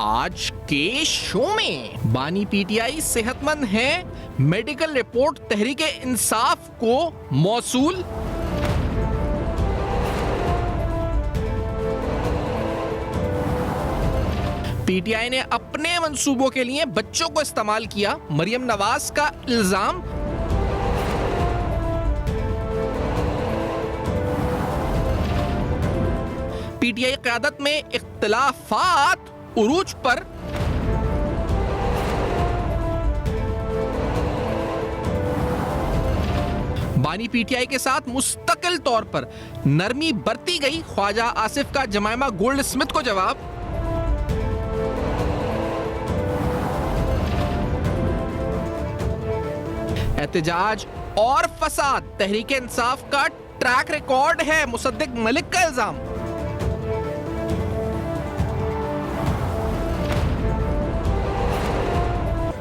आज के शो में बानी पीटीआई सेहतमंद है, मेडिकल रिपोर्ट तहरीके इंसाफ को मौसूल। पीटीआई ने अपने मंसूबों के लिए बच्चों को इस्तेमाल किया, मरियम नवाज का इल्जाम। पीटीआई क़यादत में इख्तिलाफात उरूज पर। बानी पीटीआई के साथ मुस्तकिल तौर पर नरमी बरती गई, ख्वाजा आसिफ का जमाइमा गोल्ड स्मिथ को जवाब। एहतजाज और फसाद, तहरीके इंसाफ का ट्रैक रिकॉर्ड है, मुसद्दिक मलिक का इल्जाम।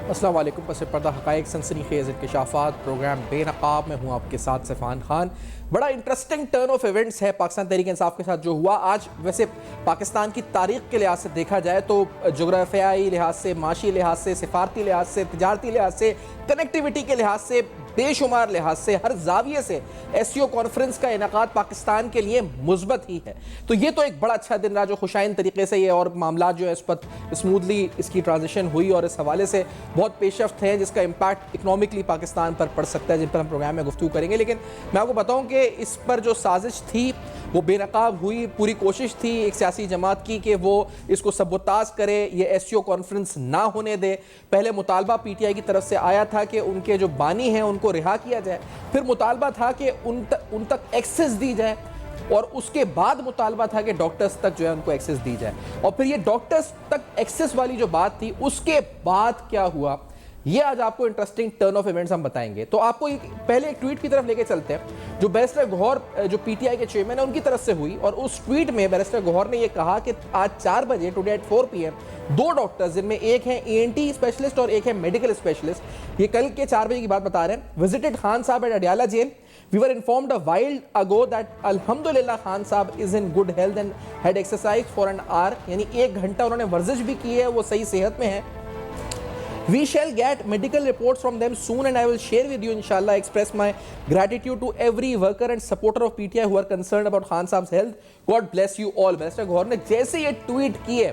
अस्सलाम वालेकुम। पस पर्दा हक़ाइक़ सनसनीखेज़ इंकशाफ़ात प्रोग्राम बेनकाब में हूँ आपके साथ सिफ़ान खान। बड़ा इंटरेस्टिंग टर्न ऑफ इवेंट्स है पाकिस्तान तहरीक इंसाफ के साथ जो हुआ आज। वैसे पाकिस्तान की तारीख़ के लिहाज से देखा जाए तो जोग्राफियाई लिहाज से, माशी लिहाज से, सिफारती लिहाज से, तिजारती लिहाज से, कनेक्टिविटी के लिहाज से, बेशुमार लिहाज से, हर जाविये से एससीओ कॉन्फ्रेंस का इनेकाद पाकिस्तान के लिए मुस्बत ही है। तो ये तो एक बड़ा अच्छा दिन रहा जो खुशाइन तरीके से ये और मामला जो है इस पर स्मूथली इसकी ट्रांजिशन हुई और इस हवाले से बहुत पेशरफ्त है जिसका इम्पैक्ट इकनॉमिकली पाकिस्तान पर पड़ सकता है, जिन पर हम प्रोग्राम में गुफ्तगू करेंगे। लेकिन मैं आपको बताऊं कि इस पर जो साजिश थी वो बेनकाब हुई। पूरी कोशिश थी एक सियासी जमात की कि वो इसको सबोताज करे, ये एससीओ कॉन्फ्रेंस ना होने दे। पहले मुतालबा पीटीआई की तरफ से आया था कि उनके जो बानी हैं उनको रिहा किया जाए, फिर मुतालबा था कि उन तक एक्सेस दी जाए, और उसके बाद मुतालबा था कि डॉक्टर्स तक जो है उनको एक्सेस दी जाए। और फिर ये डॉक्टर्स तक एक्सेस वाली जो बात थी उसके बाद क्या हुआ, ये आज आपको इंटरेस्टिंग टर्न ऑफ इवेंट्स हम बताएंगे। तो आपको पहले एक ट्वीट की तरफ लेके चलते हैं जो बैरिस्टर गौहर जो पीटीआई के चेयरमैन है उनकी तरफ से हुई। और उस ट्वीट में बैरिस्टर गौहर ने ये कहा कि आज 4 बजे टुडे एट 4 PM 2 डॉक्टर्स जिनमें एक है ENT स्पेशलिस्ट और एक है मेडिकल स्पेशलिस्ट, ये कल के 4 बजे की बात बता रहे हैं, visited Khan Sahab at Adiala jail. We were informed a while ago that Alhamdulillah Khan साहब is in good health and had exercised for an hour, यानी 1 घंटा उन्होंने वर्जिश भी की है, वो सही सेहत में है। We shall get medical reports from them soon and I will share with you inshallah. Express my gratitude to every worker and supporter of PTI who are concerned about Khan Sahab's health. God bless you all. Barrister Gohar ने जैसे ये tweet किए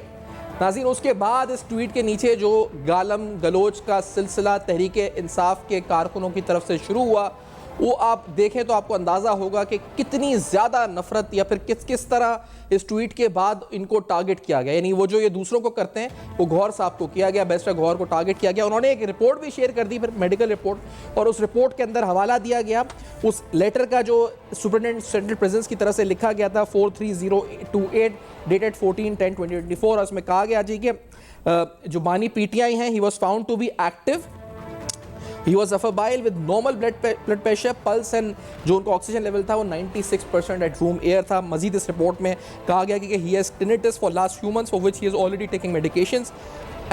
नाज़रीन, उसके बाद इस tweet के नीचे जो गालम गलोच का सिलसिला तहरीके इंसाफ के कारकुनों की तरफ से शुरू हुआ वो आप देखें तो आपको अंदाज़ा होगा कि कितनी ज़्यादा नफरत या फिर किस तरह इस ट्वीट के बाद इनको टारगेट किया गया। यानी वो जो ये दूसरों को करते हैं वो गौहर साहब को किया गया, बैरिस्टर गौहर को टारगेट किया गया। उन्होंने एक रिपोर्ट भी शेयर कर दी, फिर मेडिकल रिपोर्ट, और उस रिपोर्ट के अंदर हवाला दिया गया उस लेटर का जो सुपरिटेंडेंट सेंट्रल प्रिजन्स की तरफ से लिखा गया था 43028 डेटेड 14/10/2024। और उसमें कहा गया जी कि जो बानी पीटीआई हैं, he was found to be active, He was affable with normal blood pressure, pulse and जो उनका ऑक्सीजन लेवल था वो 96% एट रूम एयर था। मजीद इस रिपोर्ट में कहा गया कि he has tinnitus for last few months for which he is already taking medications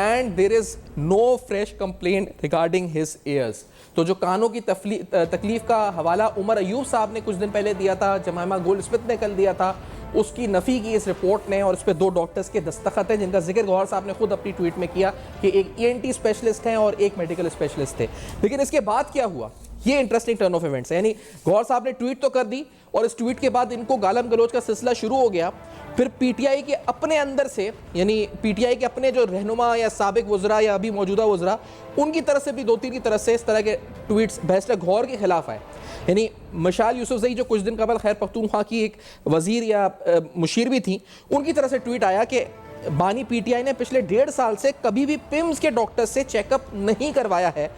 and there is no fresh complaint regarding his ears। तो जो कानों की तकलीफ का हवाला उमर अयूब साहब ने कुछ दिन पहले दिया था, जमाइमा गोल्ड स्मिथ ने कल दिया था, उसकी नफ़ी की इस रिपोर्ट ने, और इस पर 2 डॉक्टर्स के दस्तखत हैं जिनका जिक्र गौहर साहब ने खुद अपनी ट्वीट में किया कि एक ENT स्पेशलिस्ट हैं और एक मेडिकल स्पेशलिस्ट थे। लेकिन इसके बाद क्या हुआ, ये इंटरेस्टिंग टर्न ऑफ इवेंट्स है। यानी गौहर साहब ने ट्वीट तो कर दी और इस ट्वीट के बाद इनको गालम गलोच का सिलसिला शुरू हो गया। फिर पीटीआई के अपने अंदर से, यानी पीटीआई के अपने जो रहनुमा या साबिक वज़रा या अभी मौजूदा वज़रा, उनकी तरफ से भी 2-3 की तरफ से इस तरह के ट्वीट्स बैरिस्टर गौहर के खिलाफ आए। यानी मशाल यूसुफजई जो कुछ दिन कबल खैर पख्तूनख्वा की एक वज़ीर या मुशीर भी थी, उनकी तरफ से ट्वीट आया कि बानी पीटीआई ने पिछले 1.5 साल से कभी भी पिम्स के डॉक्टर से चेकअप नहीं करवाया है।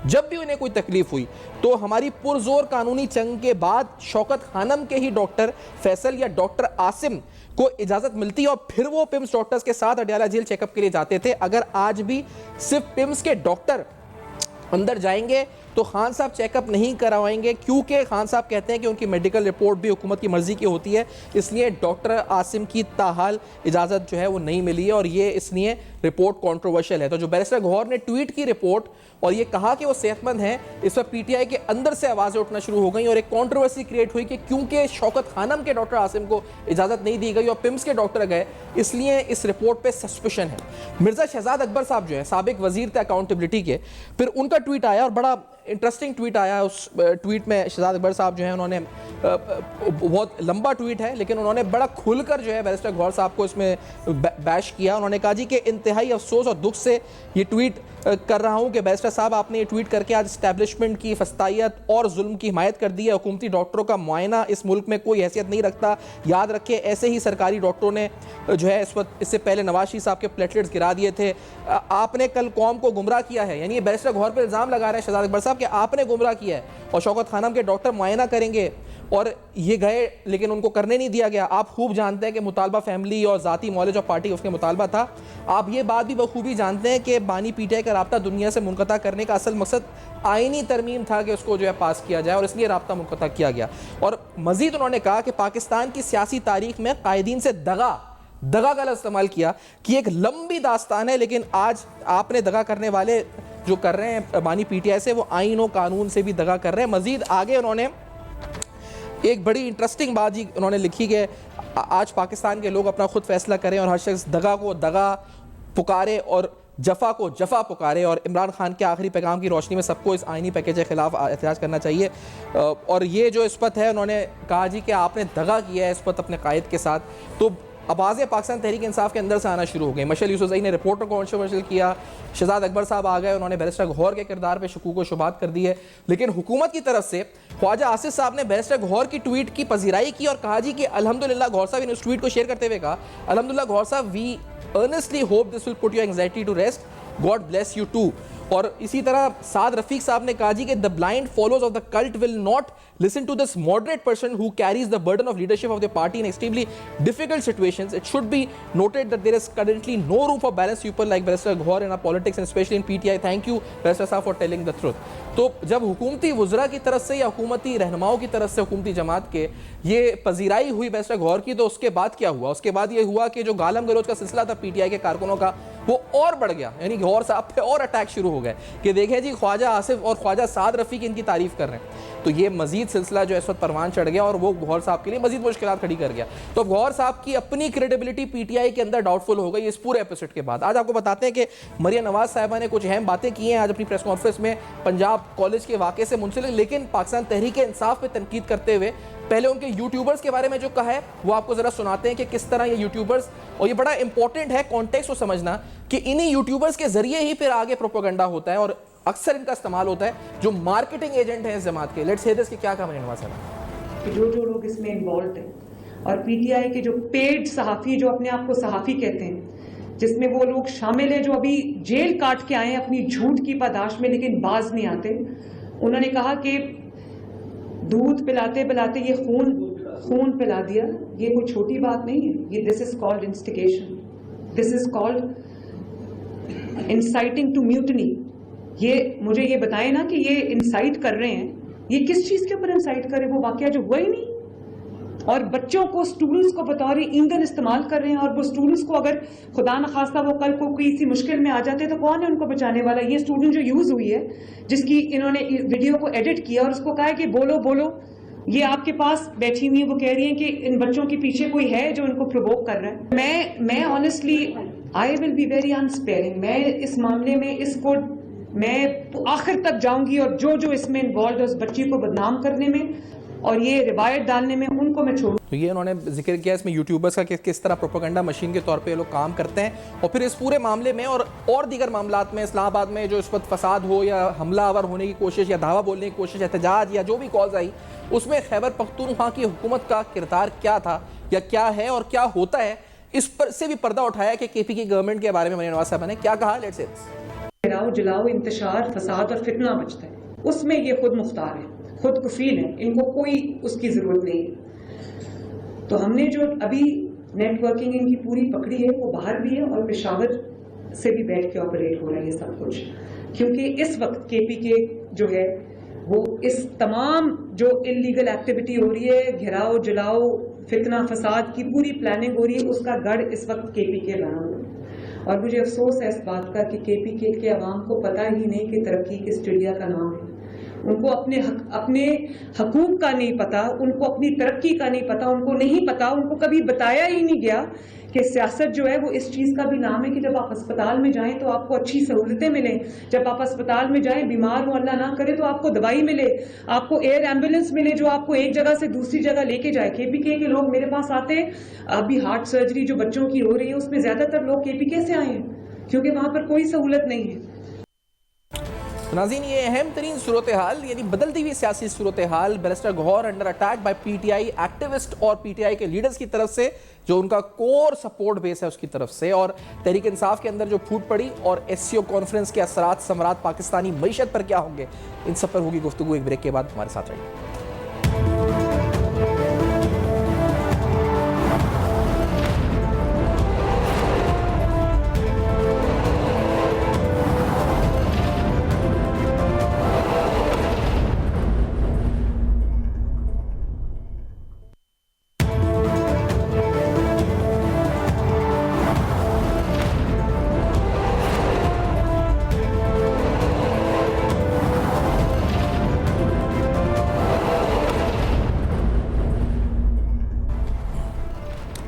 जब भी उन्हें कोई तकलीफ हुई तो हमारी पुरजोर कानूनी जंग के बाद शौकत खानम के ही डॉक्टर फैसल या डॉक्टर आसिम को इजाज़त मिलती और फिर वो पिम्स डॉक्टर्स के साथ अडियाला जेल चेकअप के लिए जाते थे। अगर आज भी सिर्फ पिम्स के डॉक्टर अंदर जाएंगे तो खान साहब चेकअप नहीं करवाएंगे, क्योंकि खान साहब कहते हैं कि उनकी मेडिकल रिपोर्ट भी हुकूमत की मर्जी की होती है, इसलिए डॉक्टर आसिम की ताहाल इजाज़त जो है वो नहीं मिली है और ये इसलिए रिपोर्ट कंट्रोवर्शियल है। तो जो बैरिस्टर गौहर ने ट्वीट की रिपोर्ट और ये कहा कि वो सेहतमंद हैं, इस पर पीटीआई के अंदर से आवाज़ें उठना शुरू हो गई और एक कंट्रोवर्सी क्रिएट हुई कि क्योंकि शौकत खानम के डॉक्टर आसिम को इजाज़त नहीं दी गई और पिम्स के डॉक्टर गए, इसलिए इस रिपोर्ट पे सस्पिशन है। मिर्ज़ा शहजाद अकबर साहब जो है साबिक वजीर थे अकाउंटेबिलिटी के, फिर उनका ट्वीट आया और बड़ा इंटरेस्टिंग ट्वीट आया। उस ट्वीट में शहजाद अकबर साहब जो है उन्होंने बहुत लंबा ट्वीट है लेकिन उन्होंने बड़ा खुलकर जो है बैरिस्टर गौहर साहब को इसमें बैश किया। उन्होंने कहा जी कि इंतहाई अफसोस और दुख से ये ट्वीट कर रहा हूं कि बैरिस्टर साहब आपने ये ट्वीट करके आज इस्टेब्लिशमेंट की फस्तायत और जुल्म की हिमायत कर दी है। हुकूमती डॉक्टरों का मुआयना इस मुल्क में कोई हैसियत नहीं रखता। याद रखें, ऐसे ही सरकारी डॉक्टरों ने जो है इस वक्त इससे पहले नवाज शरीफ साहब के प्लेटलेट्स गिरा दिए थे। आपने कल कौम को गुमराह किया है, यानी बैरिस्टर गौहर पर इल्ज़ाम लगा रहे हैं शहजाद अकबर साहब कि आपने गुमराह किया है और शौकत खानम के डॉक्टर मुआयना करेंगे और ये गए लेकिन उनको करने नहीं दिया गया। आप खूब जानते हैं कि मुतालबा फैमिली और ज़ाती मौलेज और पार्टी उसके मुतालबा था। आप ये बात भी बखूबी जानते हैं कि बानी पीटीआई का राब्ता दुनिया से मुनक़ता करने का असल मकसद आइनी तरमीम था कि उसको जो है पास किया जाए और इसलिए राब्ता मुनक़ता किया गया। और मज़ीद उन्होंने कहा कि पाकिस्तान की सियासी तारीख में कायदीन से दगा का लफ्ज़ इस्तेमाल किया कि एक लंबी दास्तान है, लेकिन आज आपने दगा करने वाले जो कर रहे हैं बानी पीटीआई से, वो आइन और कानून से भी दगा कर रहे हैं। मज़ीद आगे उन्होंने एक बड़ी इंटरेस्टिंग बात जी उन्होंने लिखी कि आज पाकिस्तान के लोग अपना खुद फैसला करें और हर शख्स दगा को दगा पुकारे और जफा को जफा पुकारे और इमरान खान के आखिरी पैगाम की रोशनी में सबको इस आइनी पैकेज के खिलाफ एहतजाज करना चाहिए। और ये जो इस वक्त है, उन्होंने कहा जी कि आपने दगा किया है इस वक्त अपने कायद के साथ। तो आवाज़ें पाकिस्तान तहरीक इंसाफ के अंदर से आना शुरू हो गई। मशल यूसुफ़ज़ई ने रिपोर्ट को कंट्रोवर्शियल किया, शहजाद अकबर साहब आ गए, उन्होंने बैरिस्टर गौहर के किरदार पे शकूक व शुबात कर दी है। लेकिन हुकूमत की तरफ से ख्वाजा आसिफ साहब ने बैरिस्टर गौहर की ट्वीट की पजीराई की और कहा जी कि अल्हम्दुलिल्लाह, गौहर साहब ने उस ट्वीट को शेयर करते हुए कहा, अल्हम्दुलिल्लाह Gohar Sahab, we earnestly hope this will put your anxiety to rest, God bless you too. और इसी तरह साद रफीक साहब ने कहा जी कि the blind followers of the cult will not listen to this moderate person who carries the burden of leadership of the party in extremely difficult situations. It should be noted that there is currently no room for balanced people like Barrister Gauhar in our politics and especially in PTI. Thank you Barrister साहब for telling the truth. तो जब हुकूमती वज़रा की तरफ से या हुकूमती रहनुमाओं की तरफ से हुकूमती जमात के ये पजीराई हुई बैरिस्टर गौहर की, तो उसके बाद क्या हुआ? उसके बाद ये हुआ कि जो गालम गलोच का सिलसिला था पीटीआई के कारकुनों का, वो और बढ़ गया। यानी गौहर साहब पे और अटैक शुरू हो गए कि देखें जी, ख्वाजा आसिफ और ख्वाजा साद रफ़ीक इनकी तारीफ कर रहे हैं। तो ये मजीद सिलसिला जो इस वक्त परवान चढ़ गया और वो गौहर साहब के लिए मजीद मुश्किलात खड़ी कर गया। तो गौहर साहब की अपनी क्रेडिबिलिटी पीटीआई के अंदर डाउटफुल हो गई इस पूरे एपिसोड के बाद। आज आपको बताते हैं कि मरियम नवाज साहिबा ने कुछ अहम बातें की हैं आज अपनी प्रेस कॉन्फ्रेंस में पंजाब कॉलेज के वाक़े से मुंसलिक, लेकिन पाकिस्तान तहरीक इंसाफ पे तनकीद करते हुए पहले उनके यूट्यूबर्स के बारे में जो कहा है वो आपको ज़रा सुनाते हैं कि किस तरह ये यूट्यूबर्स, और ये बड़ा इंपॉर्टेंट है कॉन्टेक्स्ट को समझना कि इन्हीं यूट्यूबर्स के जरिए ही फिर आगे प्रोपेगेंडा होता है और अक्सर इनका इस्तेमाल होता है जो मार्केटिंग एजेंट है इस जमात के। लेट्स हियर दिस कि क्या कहा मरियम नवाज साहब। जो लोग इसमें इन्वॉल्व हैं और पीटीआई के जो पेड सहाफ़ी जो अपने आप को सहाफ़ी कहते हैं, जिसमें वो लोग शामिल हैं जो अभी जेल काट के आए हैं अपनी झूठ की पादाश में लेकिन बाज नहीं आते। उन्होंने कहा कि दूध पिलाते पिलाते ये खून पिला दिया। ये कोई छोटी बात नहीं है, ये this is called instigation, this is called inciting to mutiny. ये मुझे ये बताएं ना कि ये इंसाइट कर रहे हैं, ये किस चीज के ऊपर इंसाइट कर रहे हैं? वो वाकया जो हुआ ही नहीं, और बच्चों को, स्टूडेंट्स को बतौर ईंधन इस्तेमाल कर रहे हैं। और वो स्टूडेंट्स को अगर खुदा न खास्ता वो कल को किसी मुश्किल में आ जाते तो कौन है उनको बचाने वाला? ये स्टूडेंट जो यूज हुई है, जिसकी इन्होंने वीडियो को एडिट किया और उसको कहा कि बोलो बोलो, ये आपके पास बैठी हुई है, वो कह रही है कि इन बच्चों के पीछे कोई है जो इनको प्रोवोक कर रहा है। मैं honestly I will be very अनस्पेयरिंग। मैं इस मामले में इसको मैं आखिर तक जाऊंगी और जो जो इसमें इन्वॉल्व है उस बच्ची को बदनाम करने में और ये रिवायत डालने में उनको मैं छोड़ूं। तो ये उन्होंने जिक्र किया इसमें यूट्यूबर्स का कि किस तरह प्रोपेगेंडा मशीन के तौर पे ये लोग काम करते हैं। और फिर इस पूरे मामले में और दीगर मामलात में इस्लामाबाद में जो इस वक्त फसाद हो या हमलावर होने की कोशिश या धावा बोलने की कोशिश, एहतजाज या जो भी कॉज आई, उसमें खैबर पख्तूनख्वा की हुकूमत का किरदार क्या था या क्या है और क्या होता है, इस पर से भी पर्दा उठाया कि केपी की गवर्नमेंट के बारे में मरियम नवाज साहब ने क्या कहा। लेट्स से गिराओ जलाओ, इंतशार, फसाद और फितना बचता है, उसमें ये खुद मुख्तार है, खुद कफील है, इनको कोई उसकी जरूरत नहीं है। तो हमने जो अभी नेटवर्किंग इनकी पूरी पकड़ी है वो बाहर भी है और पेशावर से भी बैठ के ऑपरेट हो रहा है ये सब कुछ, क्योंकि इस वक्त केपी के जो है वो इस तमाम जो इलीगल एक्टिविटी हो रही है, घिराव जलाओ, फितना फसाद की पूरी प्लानिंग हो रही है, उसका गढ़ इस वक्त केपीके बना हुआ है। और मुझे अफसोस है इस बात का कि केपीके के अवाम को पता ही नहीं कि तरक्की किस चिड़िया का नाम है। उनको अपने हकूक का नहीं पता, उनको अपनी तरक्की का नहीं पता, उनको नहीं पता, उनको कभी बताया ही नहीं गया कि सियासत जो है वो इस चीज़ का भी नाम है कि जब आप अस्पताल में जाएं तो आपको अच्छी सहूलतें मिलें, जब आप अस्पताल में जाएं बीमार हो अल्लाह ना करे तो आपको दवाई मिले, आपको एयर एम्बुलेंस मिले जो आपको एक जगह से दूसरी जगह लेके जाए। केपीके के लोग मेरे पास आते हैं, अभी हार्ट सर्जरी जो बच्चों की हो रही है उसमें ज़्यादातर लोग केपीके से आए हैं क्योंकि वहाँ पर कोई सहूलत नहीं है। नाज़रीन, ये अहम तरीन सूरत हाल यानी बदलती हुई सियासी सूरत हाल, barrister Gohar under attack by PTI activist और पीटीआई के लीडर्स की तरफ से, जो उनका कोर सपोर्ट बेस है उसकी तरफ से, और तहरीक इंसाफ के अंदर जो फूट पड़ी और एससीओ कॉन्फ्रेंस के असरात समरात पाकिस्तानी मईशत पर क्या होंगे, इन सब पर होगी गुफ्तगू। एक ब्रेक के बाद हमारे साथ रहिए।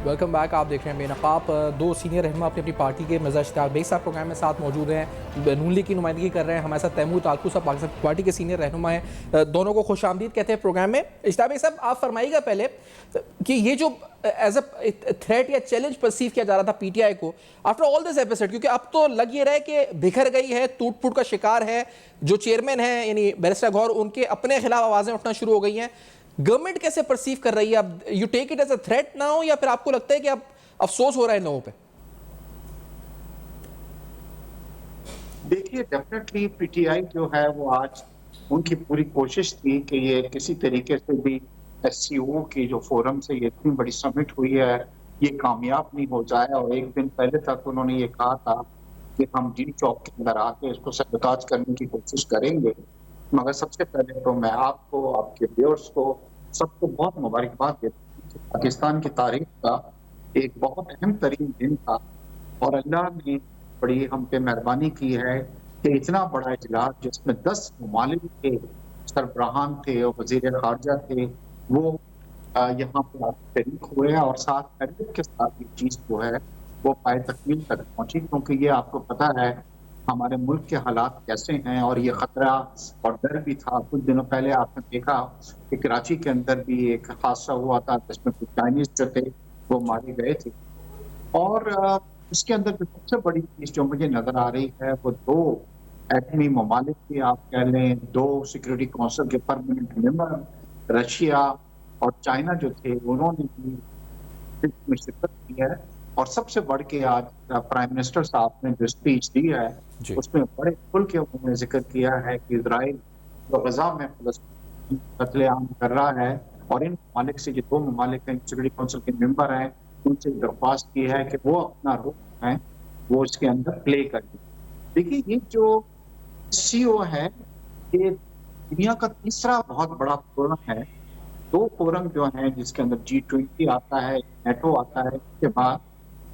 Welcome back. आप देख रहे हैं बेनकाब। दो सीनियर रहनुमा अपनी अपनी पार्टी के मिर्ज़ा इश्तियाक बेग साहब प्रोग्राम में साथ मौजूद हैं, नून लीग की नुमाइंदगी कर रहे हैं। हमारे साथ तैमूर तालकू साहब पाकिस्तान पार्टी के सीनियर रहनुमा हैं। दोनों को खुश आमदीद कहते हैं प्रोग्राम में। इश्तियाक बेग साहब, आप फरमाइएगा पहले कि ये जो एज अ थ्रेट या चैलेंज परसीव किया जा रहा था पीटीआई को आफ्टर ऑल दिस एपिसोड, क्योंकि अब तो लग ये रहा है कि बिखर गई है, टूट फूट का शिकार है, जो चेयरमैन हैं यानी बैरिस्टर गौहर, उनके अपने खिलाफ आवाज़ें उठना शुरू हो गई हैं। गवर्नमेंट कैसे परसीव कर रही है? अब you take it as a threat now, या फिर आपको लगता है कि अब अफसोस हो रहा है इन लोगों पे? देखिए, डेफिनेटली पीटीआई जो है वो आज उनकी पूरी कोशिश थी कि ये किसी तरीके से भी एससीओ की जो फोरम से ये इतनी बड़ी समिट हुई है ये कामयाब नहीं हो जाए। और एक दिन पहले तक उन्होंने ये कहा था कि हम डी चौक के अंदर आके इसको सबताज करने की कोशिश करेंगे। मगर सबसे पहले तो मैं आपको, आपके व्यूअर्स को, सबको बहुत मुबारकबाद देता हूं। पाकिस्तान की तारीख का एक बहुत अहम तरीन दिन था और अल्लाह ने बड़ी हम पे मेहरबानी की है कि इतना बड़ा इजलास जिसमें 10 ममालिक के सरबराहान थे और वजीर खारजा थे वो यहाँ पर शरीक हुए और साथ खैरियत के साथ ये चीज़ जो है वो पाए तकमील तक पहुंची। क्योंकि ये आपको पता है हमारे मुल्क के हालात कैसे हैं और ये खतरा और डर भी था। कुछ दिनों पहले आपने देखा कि कराची के अंदर भी एक हादसा हुआ था जिसमें कुछ चाइनीज जो थे वो मारे गए थे। और इसके अंदर जो सबसे बड़ी चीज जो मुझे नजर आ रही है वो 2 एटमी ममालिक की आप कह लें, 2 सिक्योरिटी काउंसिल के परमानेंट मेंबर रशिया और चाइना जो थे उन्होंने भी इसमें शिरकत की है। और सबसे बढ़ के आज प्राइम मिनिस्टर साहब ने जो स्पीच दी है उसमें बड़े खुल के उन्होंने जिक्र किया है कि इजराइल जो गजा में कत्लेआम कर रहा है और इन ममालिक से, जो 2 ममालिक हैं सिक्योरिटी काउंसिल के मेंबर हैं, उनसे दरख्वास्त की है कि वो अपना रोल है वो इसके अंदर प्ले करें। देखिए, ये जो सीओ है ये दुनिया का तीसरा बहुत बड़ा फोरम है। 2 फोरम जो हैं जिसके अंदर G20 आता है, नेटो आता है, इसके बाद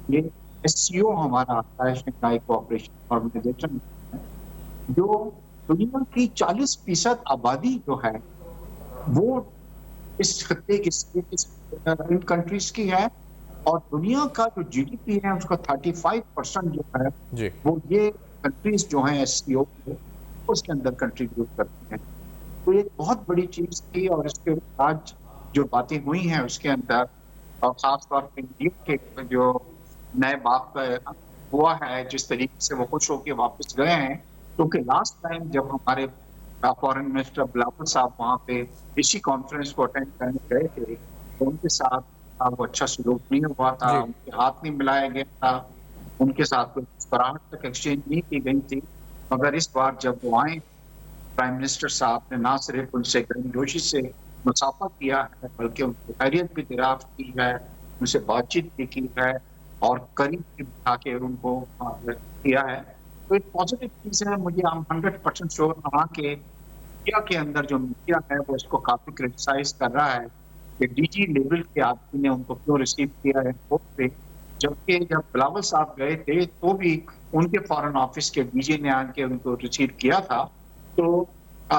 ये एससीओ हमारा आता है, शंघाई कोऑपरेशन ऑर्गेनाइजेशन, जो दुनिया की 40% आबादी जो है वो इस खत्ते इन कंट्रीज की है और दुनिया का जो जीडीपी है उसका 35% जो है वो ये कंट्रीज जो हैं एससीओ उसके अंदर कंट्रीब्यूट करती हैं। तो ये बहुत बड़ी चीज थी और इसके आज जो बातें हुई हैं उसके अंदर, और खासतौर पर इंडिया के जो नए बाप हुआ है जिस तरीके से वो खुश होकर वापस गए हैं, क्योंकि लास्ट टाइम जब हमारे फॉरेन मिनिस्टर बिलावल साहब वहाँ पे इसी कॉन्फ्रेंस को अटेंड करने गए थे तो उनके साथ वो अच्छा सलूक नहीं हुआ था, उनके हाथ नहीं मिलाया गया था, उनके साथ कोई मुस्कुराहट तक एक्सचेंज नहीं की गई थी। मगर इस बार जब वो आए, प्राइम मिनिस्टर साहब ने ना सिर्फ उनसे गर्मजोशी से मुसाफा किया है बल्कि उनकी खैरियत भी दरियाफ्त की है, उनसे बातचीत भी की है और करीब भी बिठा के उनको किया है। तो एक पॉजिटिव चीज़ है। मुझे हम 100% श्योर रहा कि मीडिया के अंदर जो मीडिया है वो इसको काफी क्रिटिसाइज कर रहा है कि डीजी लेवल के आदमी ने उनको क्यों रिसीव किया है कोर्ट पे, जबकि जब बिलावल साहब गए थे तो भी उनके फॉरेन ऑफिस के डीजी ने आके उनको रिसीव किया था। तो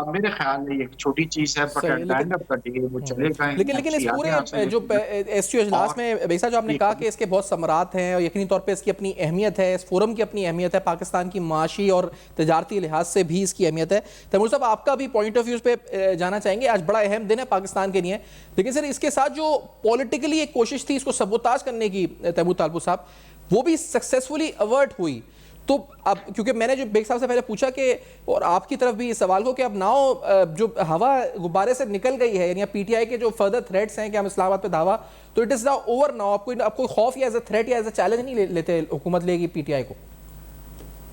मेरे ख्याल में ये एक छोटी चीज है, but at the end of the day वो चले गए। लेकिन इस पूरे जो एससीओ इजलास में बेसा जो आपने कहा कि इसके बहुत समरात हैं और यकीनी तौर पे इसकी अपनी अहमियत है, इस फोरम की अपनी अहमियत है, पाकिस्तान की माशी और तजारती लिहाज से भी इसकी अहमियत है। तैमूर साहब, आपका भी पॉइंट ऑफ व्यू पे जाना चाहेंगे। आज बड़ा अहम दिन है पाकिस्तान के लिए, लेकिन सर इसके साथ जो पॉलिटिकली एक कोशिश थी इसको सबोताज करने की तैमूर तालबू साहब, वो भी सक्सेसफुली अवर्ट हुई। तो अब क्योंकि मैंने जो बेग साहब से पहले पूछा कि और आपकी तरफ भी इस सवाल को कि अब नाव जो हवा गुब्बारे से निकल गई है, यानी पीटीआई के जो फर्दर थ्रेट्स हैं कि हम इस्लामाबाद पे दावा, तो it is now over now. आपको खौफ या एज अ थ्रेट या एज अ चैलेंज नहीं लेते हुकूमत लेगी पीटीआई को?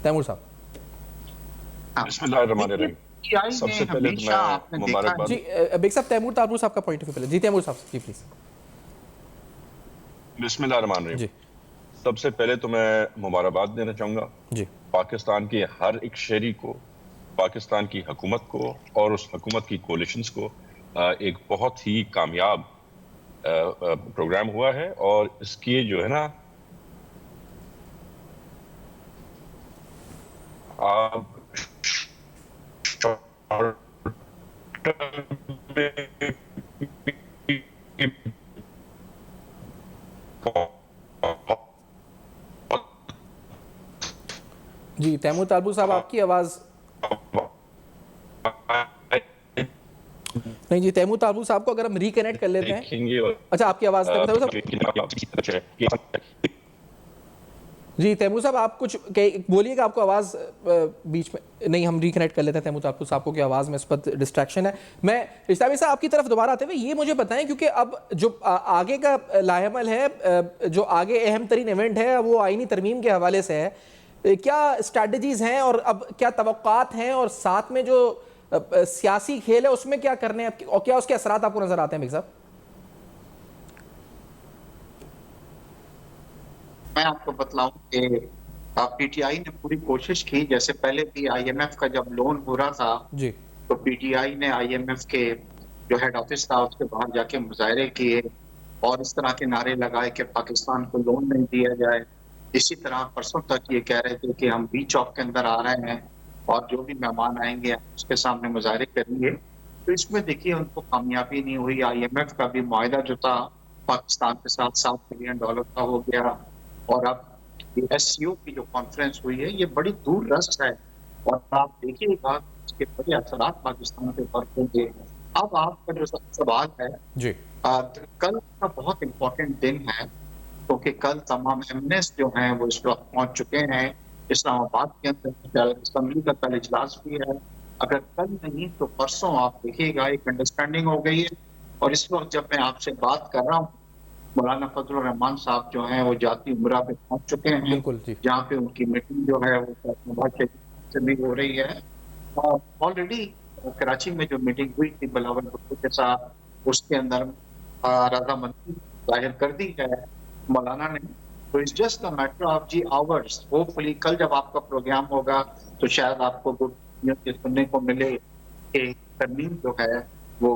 तैमूर साहब। बिस्मिल्लाहिर्रहमानिर्रहीम। सबसे पहले तो मैं मुबारकबाद जी बेग साहब, तैमूर तालबू साहब का पॉइंट ऑफ व्यू पहले। जी तैमूर साहब जी प्लीज। बिस्मिल्लाहिर्रहमानिर्रहीम। जी सबसे पहले तो मैं मुबारकबाद देना चाहूँगा जी पाकिस्तान के हर एक शहरी को, पाकिस्तान की हुकूमत को और उस हुकूमत की कोलिशंस को। एक बहुत ही कामयाब प्रोग्राम हुआ है और इसकी जो है ना आप जी तैमूर तालबू साहब, आपकी आवाज नहीं। जी तैमूर तालबू साहब को अगर हम रिकनेक्ट कर लेते हैं। अच्छा, आपकी आवाज जी तैमूर साहब, आप कुछ बोलिएगा, आपको आवाज बीच में नहीं। हम रिकनेक्ट कर लेते हैं तैमूर तालबू साहब को कि आवाज में इस पर डिस्ट्रैक्शन है। मैं इस्लामी साहब आपकी तरफ दोबारा आते हुए ये मुझे बताएं, क्योंकि अब जो आगे का लाहेमल है, जो आगे अहम तरीन इवेंट है वो आईनी तरमीम के हवाले से है। क्या स्ट्रैटेजीज हैं और अब क्या तवक्कात हैं, और साथ में जो सियासी खेल है उसमें क्या करने हैं और क्या उसके असरात आपको नजर आते हैं? साहब, मैं आपको बतलाऊं कि पीटीआई ने पूरी कोशिश की, जैसे पहले भी आईएमएफ का जब लोन हो रहा था जी तो पीटीआई ने आईएमएफ के जो हेड ऑफिस था उसके बाहर जाके मुजाहरे किए और इस तरह के नारे लगाए कि पाकिस्तान को लोन नहीं दिया जाए। इसी तरह परसों तक ये कह रहे थे कि हम बी चौक के अंदर आ रहे हैं और जो भी मेहमान आएंगे उसके सामने मुजाहरे करेंगे। तो इसमें देखिए उनको कामयाबी नहीं हुई। आईएमएफ का भी मुआहदा जो था पाकिस्तान के साथ $7 बिलियन का हो गया और अब एससीओ की जो कॉन्फ्रेंस हुई है ये बड़ी दूर रस्त है और आप देखिएगा इसके बड़े असरात पाकिस्तान के ऊपर होंगे। अब आपका जो सवाल है जी, कल का बहुत इम्पोर्टेंट दिन है क्योंकि कल तमाम एमनेस जो हैं वो इस वक्त पहुंच चुके हैं इस्लामाबाद के अंदर। असेंबली का कल इजलास भी है। अगर कल नहीं तो परसों आप देखिएगा एक अंडरस्टैंडिंग हो गई है। और इस वक्त जब मैं आपसे बात कर रहा हूँ मौलाना फजलुर रहमान साहब जो हैं वो जाती उम्रा पे पहुंच चुके हैं, बिल्कुल जी, जहाँ पे उनकी मीटिंग जो है वो से भी हो रही है। और ऑलरेडी कराची में जो मीटिंग हुई थी बिलावल भुट्टो के साथ उसके अंदर रजामंदी जाहिर कर दी है मौलाना ने। तो it's just a matter of G hours. Hopefully कल जब आपका प्रोग्राम होगा तो शायद आपको गुड न्यूज़ सुनने को मिले कि तरमीम जो है वो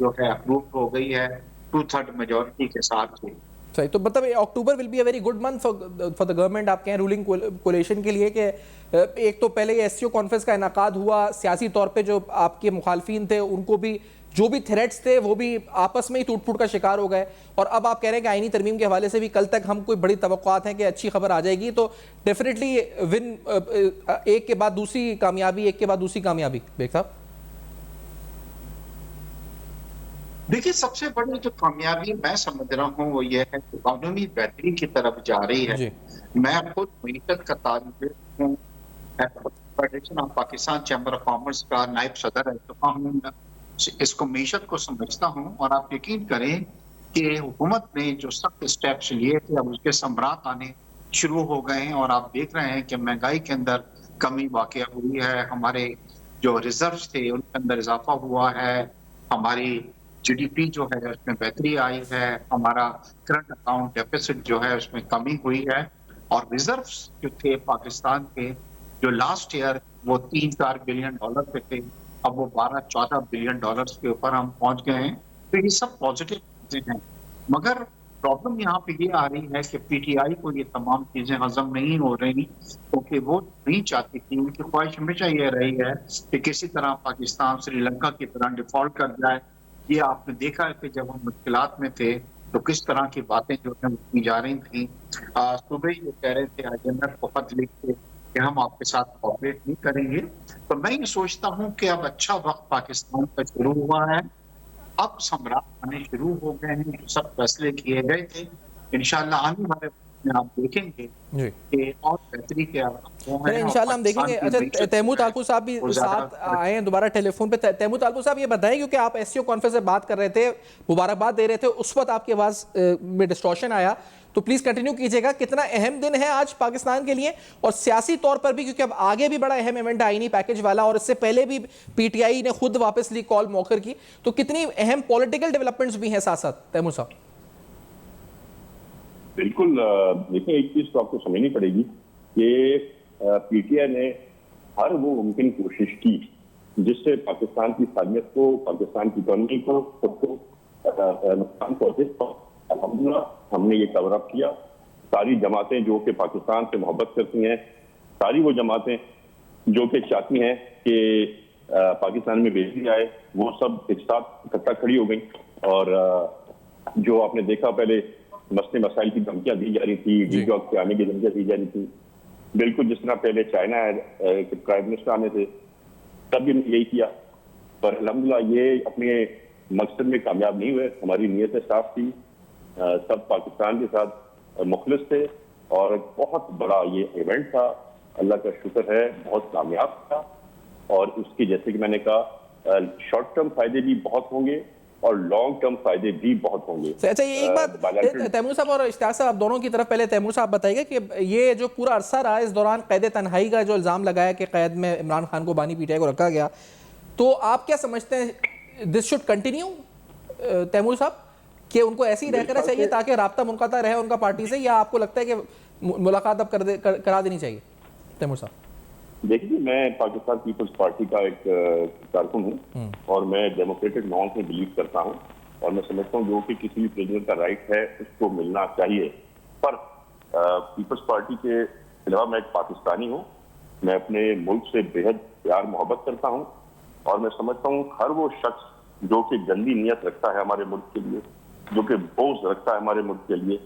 जो है अप्रूव हो गई है 2/3 मेजॉरिटी के साथ ही। सही। तो मतलब October will be a very good month for the government, आप कहें रूलिंग कोलिशन के लिए, कि एक तो पहले एससीओ कॉन्फ्रेंस का इनाकाद हुआ, सियासी तौर पे जो आपके मुखालफिन थे उनको भी जो भी थ्रेट्स थे वो भी आपस में ही टूट फूट का शिकार हो गए, और अब आप कह रहे हैं कि आईनी तरमीम के हवाले से भी कल तक हम कोई बड़ी तवक्कुआत हैं कि अच्छी खबर आ जाएगी। तो डेफिनेटली विन एक के बाद दूसरी कामयाबी, एक के बाद दूसरी कामयाबी। बेग साहब, देखिए सबसे बड़ी जो कामयाबी मैं समझ रहा हूँ वो ये है कि कानूनी बेहतरी की तरफ जा रही है। मैं खुद मीशत का तालिब हूँ, federation of Pakistan chamber of commerce का नायब सदर रह चुका हूँ। इसको मीशत को समझता हूँ और आप यकीन करें कि हुकूमत ने जो सख्त स्टेप्स लिए थे अब उसके समरात आने शुरू हो गए हैं और आप देख रहे हैं कि महंगाई के अंदर कमी वाक़या हुई है, हमारे जो रिजर्व्स थे उनके अंदर इजाफा हुआ है, हमारी जीडीपी जो है उसमें बेहतरी आई है, हमारा करंट अकाउंट डेफिसिट जो है उसमें कमी हुई है और रिजर्व्स जो थे पाकिस्तान के जो लास्ट ईयर वो $3-4 बिलियन पे थे अब वो 12-14 बिलियन डॉलर्स के ऊपर हम पहुंच गए हैं। तो ये सब पॉजिटिव चीजें हैं, मगर प्रॉब्लम यहाँ पे ये आ रही है कि पीटीआई को ये तमाम चीजें हजम नहीं हो रही, क्योंकि वो नहीं चाहती थी। उनकी ख्वाहिश हमेशा ये रही है कि किसी तरह पाकिस्तान श्रीलंका की तरह डिफॉल्ट कर जाए। ये आपने देखा है कि जब हम मुश्किलात में थे तो किस तरह की बातें जो है की जा रही थी। सुबह ही वो कह रहे थे IMF को खत लिख के कि हम आपके साथ कॉपरेट नहीं करेंगे। तो मैं ये सोचता हूँ कि अब अच्छा वक्त पाकिस्तान का शुरू हुआ है, अब सम्राट आने शुरू हो गए हैं, जो सब फैसले किए गए थे इंशाल्लाह आने वाले वक्त में आप देखेंगे जी कि और बेहतरी के वो हैं। इंशाल्लाह हम देखेंगे। अच्छा, तैमूर तालपुर साहब भी साथ आए हैं दोबारा टेलीफोन पे। तैमूर तालपुर साहब ये बताएं, क्योंकि आप एससीओ कॉन्फ्रेंस में बात कर रहे थे, मुबारकबाद दे रहे थे, उस वक्त आपकी आवाज में डिस्टॉर्शन आया, तो प्लीज कंटिन्यू कीजिएगा। कितना अहम दिन है आज पाकिस्तान के लिए और सियासी तौर पर भी, क्योंकि अब आगे भी बड़ा अहम इवेंट आईनी पैकेज वाला, और इससे पहले भी पीटीआई ने खुद वापस ली कॉल मौखर की, तो कितनी अहम पॉलिटिकल डेवलपमेंट्स भी हैं साथ साथ। तैमूर साहब बिल्कुल, देखिए एक चीज तो आपको समझनी पड़ेगी कि पीटीआई ने हर वो मुमकिन कोशिश की जिससे पाकिस्तान की साजियत को, पाकिस्तान की इकोनॉमी को, सबको नुकसान पहुंचे। अल्हम्दुलिल्लाह हमने ये कवर अप किया। सारी जमातें जो कि पाकिस्तान से मोहब्बत करती हैं, सारी वो जमातें जो कि चाहती हैं कि पाकिस्तान में बेहतरी आए, वो सब एक साथ इकट्ठा खड़ी हो गई। और जो आपने देखा पहले मसले मसाइल की धमकियां दी जा रही थी, डीजॉक के आने की धमकियां दी जा रही थी, बिल्कुल जिस तरह पहले चाइना के प्राइम मिनिस्टर आने थे तब भी यही किया। पर अल्हम्दुलिल्लाह ये अपने मकसद में कामयाब नहीं हुए। हमारी नीयतें साफ थी, सब पाकिस्तान के साथ मुखलिस थे और बहुत बड़ा ये इवेंट था। अल्लाह का शुक्र है बहुत कामयाब था। और उसके जैसे कि मैंने कहा, शॉर्ट टर्म फायदे भी बहुत होंगे और लॉन्ग टर्म फायदे भी बहुत होंगे। अच्छा, ये एक बात तैमूर साहब और इश्तियाक साहब, आप दोनों की तरफ पहले तैमूर साहब बताइएगा कि ये जो पूरा अरसा रहा, इस दौरान कैद तन्हाई का जो इल्ज़ाम लगाया कि कैद में इमरान खान को बानी पीटीआई को रखा गया, तो आप क्या समझते हैं, दिस शुड कंटिन्यू तैमूर साहब, कि उनको ऐसे ही रह करना चाहिए ताकि राब्ता मुनक़ता रहे उनका पार्टी से, या आपको लगता है कि मुलाकात अब करा देनी चाहिए? तैमूर साहब देखिए, मैं पाकिस्तान पीपल्स पार्टी का एक कारकुन हूँ और मैं डेमोक्रेटिक नॉर्म्स में बिलीव करता हूँ और मैं समझता हूँ जो कि किसी भी प्रेसिडेंट का राइट है उसको मिलना चाहिए। पर पीपल्स पार्टी के अलावा मैं एक पाकिस्तानी हूँ, मैं अपने मुल्क से बेहद प्यार मोहब्बत करता हूँ और मैं समझता हूँ हर वो शख्स जो कि गंदी नीयत रखता है हमारे मुल्क के लिए, जो कि बोझ रखता है हमारे मुल्क के लिए,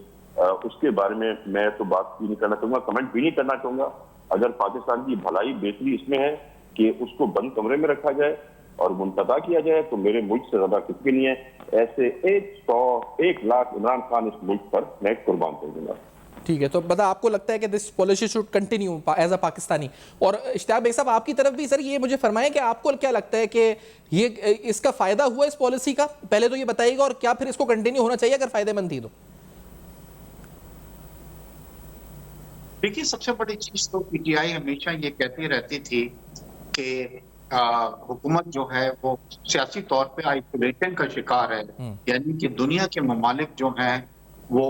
उसके बारे में मैं तो बात भी नहीं करना चाहूँगा, कमेंट भी नहीं करना चाहूँगा। अगर पाकिस्तान की भलाई बेहतरी इसमें है कि उसको बंद कमरे में रखा जाए और मुंतदा किया जाए, तो मेरे मुल्क से ज्यादा कुछ भी नहीं है। ऐसे 100-1 लाख इमरान खान इस मुल्क पर मैं कुर्बान कर दूंगा। ठीक है, तो बता, आपको लगता है कि this policy should continue as a Pakistani? और इश्तियाक बेग साहब, आपकी तरफ भी सर ये मुझे फरमाएं कि आपको क्या लगता है कि ये इसका फायदा हुआ इस पॉलिसी का, पहले तो ये बताइएगा, और क्या फिर इसको कंटिन्यू होना चाहिए अगर फायदेमंद थी तो? देखिए, सबसे बड़ी चीज तो पीटीआई हमेशा ये कहती रहती थी कि हुकूमत जो है वो सियासी तौर पे आइसोलेशन का शिकार है, यानी कि दुनिया के ममालिक जो हैं वो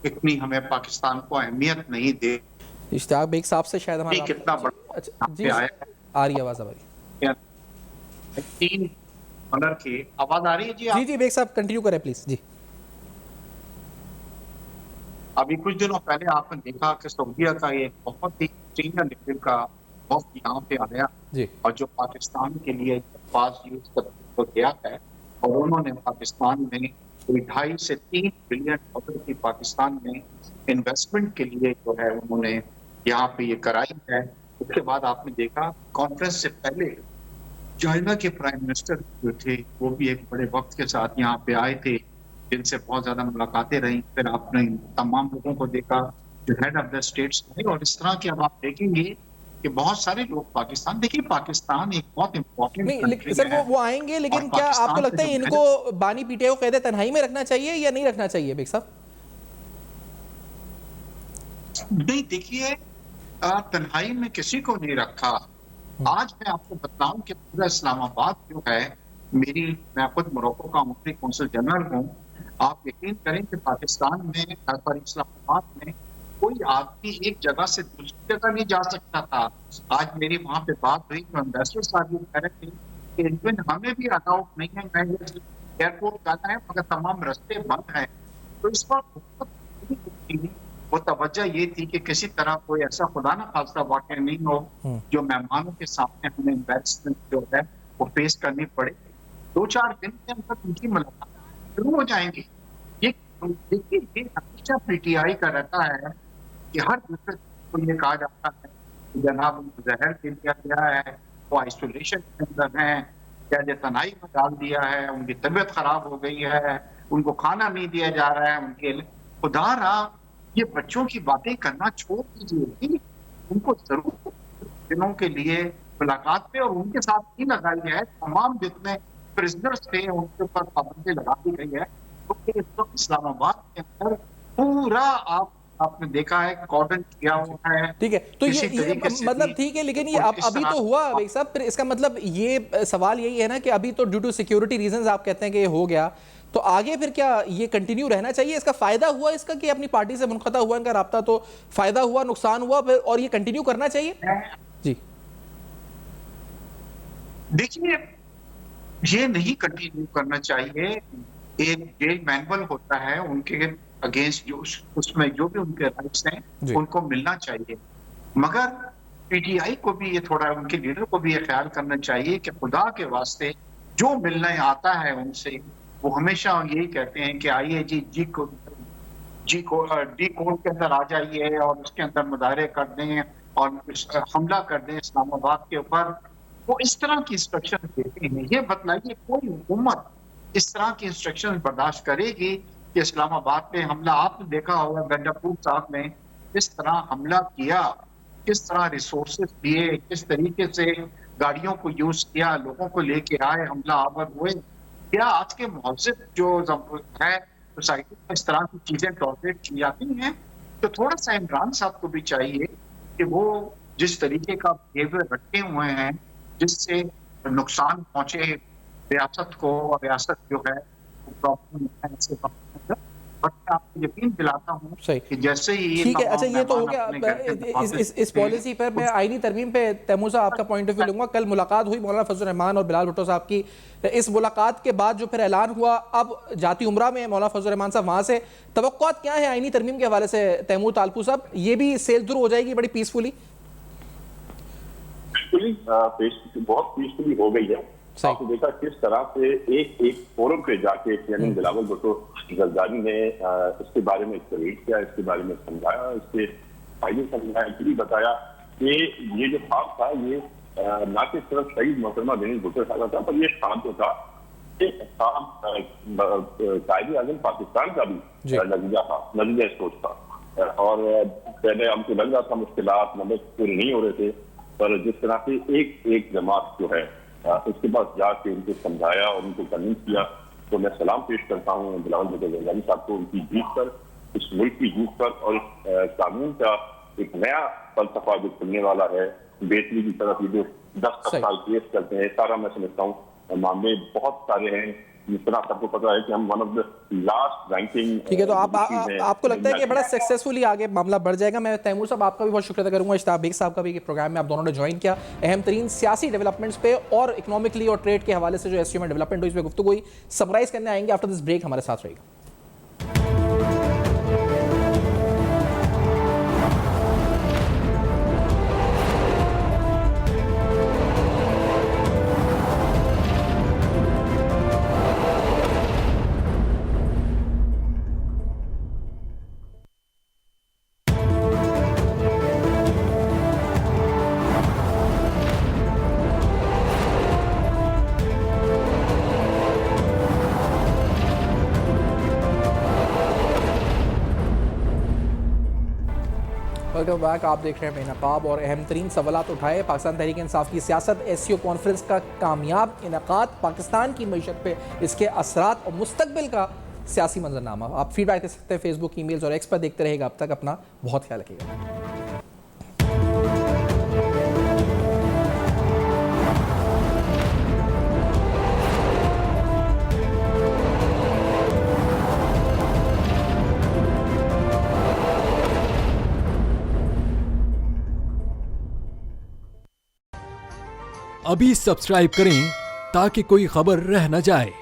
इतनी हमें पाकिस्तान को अहमियत नहीं दे। इश्तियाक बेग साहब से शायद हमारा कितना बड़ा अच्छा जी आ रही आवाज, आ 3 ऑनर की आवाज आ रही है जी? जी बेग साहब कंटिन्यू करें प्लीज। जी, अभी कुछ दिनों पहले आपने देखा कि सऊदीया का एक बहुत ही सीनियर लेवल का वफ्द यहाँ पे आया जी, और जो पाकिस्तान के लिए पास यूज को दिया है और उन्होंने पाकिस्तान में 2.5 से 3 बिलियन डॉलर की पाकिस्तान में इन्वेस्टमेंट के लिए जो है उन्होंने यहाँ पे ये कराई है। उसके बाद आपने देखा कॉन्फ्रेंस से पहले चाइना के प्राइम मिनिस्टर जो थे वो भी एक बड़े वक्त के साथ यहाँ पे आए थे, जिनसे बहुत ज्यादा मुलाकातें रही। फिर आपने तमाम लोगों को देखा जो हेड ऑफ द स्टेट्स थे, और इस तरह के अब आप देखेंगे कि बहुत सारे लोग पाकिस्तान, देखिए पाकिस्तान एक बहुत इंपॉर्टेंट कंट्री सर वो आएंगे, लेकिन क्या आपको लगता है इनको बानी पीटीआई को कैद तन्हाई में रखना चाहिए या नहीं रखना चाहिए बेग साहब? नहीं, देखिए तन्हाई में किसी को नहीं रखा। आज मैं आपको बताऊं कि पूरा इस्लामाबाद जो है, मैं खुद मोरक्को का मुफ्ती कौंसल जनरल हूँ, आप यकीन करें कि पाकिस्तान में इस्लामाबाद में कोई आदमी एक जगह से दूसरी जगह नहीं जा सकता था। आज मेरी वहां पे बात हुई तो एम्बेसडर साहब कह रहे थे इवन हमें भी अलाउ नहीं है, मैं एयरपोर्ट जाना है मगर तमाम रास्ते बंद हैं। तो इस बार वो तवज्जो ये थी कि किसी तरह कोई ऐसा खुदा ना खास्ता वाक़या नहीं हो जो मेहमानों के सामने हमें एम्बैरेसमेंट जो है वो फेस करनी पड़े। 2-4 दिन के अंदर उनकी मुलाकात शुरू हो जाएंगी। ये देखिए, ये हमेशा पीटीआई का रहता है कि हर दूसरे को ये कहा जाता है कि जनाब उनको जहर दे दिया गया है, वो आइसोलेशन के अंदर हैं, या जो तनाई में डाल दिया है, उनकी तबीयत खराब हो गई है, उनको खाना नहीं दिया जा रहा है, उनके खुदा रहा ये बच्चों की बातें करना छोड़ दीजिए। उनको जरूर दिनों के लिए मुलाकात पे और उनके साथ ही लगाई है, तमाम जितने प्रिजनर्स थे उनके ऊपर पाबंदी लगा दी गई है। तो इस वक्त इस्लामाबाद के अंदर पूरा आपने देखा है कॉर्डन किया हुआ है। ठीक है, तो किसी ये तरीके से मतलब भी ठीक है, लेकिन ये और इस अभी तरह तो हुआ एक साहब, फिर इसका मतलब ये सवाल यही है ना कि अभी तो ड्यू टू सिक्योरिटी रीजंस आप कहते हैं कि ये हो गया, तो आगे फिर क्या ये कंटिन्यू रहना चाहिए? इसका फायदा हुआ इसका कि अपनी पार्टी से मुनक़ता हुआ इनका राब्ता, तो फायदा हुआ, नुकसान हुआ फिर, और ये कंटिन्यू करना चाहिए? जी देखिए, ये नहीं कंटिन्यू करना चाहिए। एक जेल मैनुअल होता है उनके अगेंस्ट, जो उसमें जो भी उनके राइट्स हैं उनको मिलना चाहिए। मगर पीटीआई को भी ये थोड़ा, उनके लीडर को भी ये ख्याल करना चाहिए कि खुदा के वास्ते जो मिलने आता है उनसे, वो हमेशा यही कहते हैं कि आइए जी डी कोड के अंदर आ जाइए और उसके अंदर मुजाहरे कर दें और हमला कर दें इस्लामाबाद के ऊपर। वो इस तरह की इंस्ट्रक्शन देते हैं। ये बतलाइए कोई हुकूमत इस तरह की इंस्ट्रक्शन बर्दाश्त करेगी कि इस्लामाबाद पे हमला? आपने देखा होगा गंडापुर साहब ने किस तरह हमला किया, किस तरह रिसोर्सेज दिए, किस तरीके से गाड़ियों को यूज किया, लोगों को लेके आए, हमला आवर हुए। क्या आज के महज़िब जो है सोसाइटी में इस तरह की चीजें टॉलरेट की जाती हैं? तो थोड़ा सा इमरान साहब को भी चाहिए कि वो जिस तरीके का बिहेवियर रखे हुए हैं जिससे नुकसान पहुंचे रियासत को, और रियासत जो है वो प्रॉब्लम है, ऐसे बट मैं आपको यकीन दिलाता हूँ कि जैसे ही ये ठीक है। अच्छा, ये तो हो मेहमान अपने घर के गया इस पॉलिसी पर। मैं आईनी तरमीम पे तैमूर साहब आपका पॉइंट ऑफ व्यू लूंगा। कल मुलाकात हुई मौलाना फजल रहमान और बिलाल भुट्टो साहब की। इस मुलाकात के बाद जो फिर ऐलान हुआ, अब जाती उम्रा में मौलाना फजल रहमान साहब वहां से, तवक्कुआत क्या है आईनी तरमीम के हवाले से तैमूर तालपू साहब? ये भी सेल थ्रू हो जाएगी बड़ी पीसफुली? बहुत पीसफुली हो गई है। आपने देखा किस तरह से एक फोरम पे जाके चेयरमैन बिलावल भुट्टो जरदारी ने इसके बारे में एक्सप्लेन किया, इसके बारे में समझाया, इसके फायदे समझाया, ये बताया कि ये जो खाब था ये ना कि सिर्फ शहीद मोहतरमा बेनज़ीर भुट्टो साहब था, पर ये खाब जो था कायदे आज़म पाकिस्तान का भी नतीजा था, नतीजा सोच था। और पहले हमको लग रहा था मुश्किलात पूरे नहीं हो रहे थे, पर जिस तरह से एक जमात जो है उसके पास जाके उनको समझाया और उनको कन्विंस किया, तो मैं सलाम पेश करता हूँ बिलावल भुट्टो जरदारी साहब को उनकी जीत पर, इस मुल्क की जीत पर, और कानून का एक नया फलसफा जो खुलने वाला है बेहतरी की तरफ। ये जो 10 साल केस करते हैं, सारा मैं समझता हूँ मामले बहुत सारे हैं, जिस तरह सबको पता है कि हम one of the last ranking. ठीक है, तो आपको लगता है कि बड़ा सक्सेसफुली आगे मामला बढ़ जाएगा? मैं तैमूर साहब आपका भी बहुत शुक्रिया करूंगा, इश्ताक बेग साहब का भी, कि प्रोग्राम में आप दोनों ने ज्वाइन किया। अहम तरीन सियासी डेवलपमेंट्स पे और इकोनॉमिकली और ट्रेड के हवाले से जो एससीओ में डेवलपमेंट हुई, इस पर गुफ्तगू हुई। समराइज करने आएंगे आफ्टर दिस ब्रेक, हमारे साथ रहेगा। Welcome back. आप देख रहे हैं बेनकाब, और अहम तरीन सवालात उठाए पाकिस्तान तहरीक इंसाफ की सियासत, एससीओ कॉन्फ्रेंस का कामयाब इनेकाद, पाकिस्तान की मईशत पे इसके असरात और मुस्तकबिल का सियासी मंजरनामा। आप फीडबैक दे सकते हैं फेसबुक, ईमेल्स और एक्स पर। देखते रहेगा। अब तक अपना बहुत ख्याल रखिएगा। अभी सब्सक्राइब करें ताकि कोई खबर रह न जाए।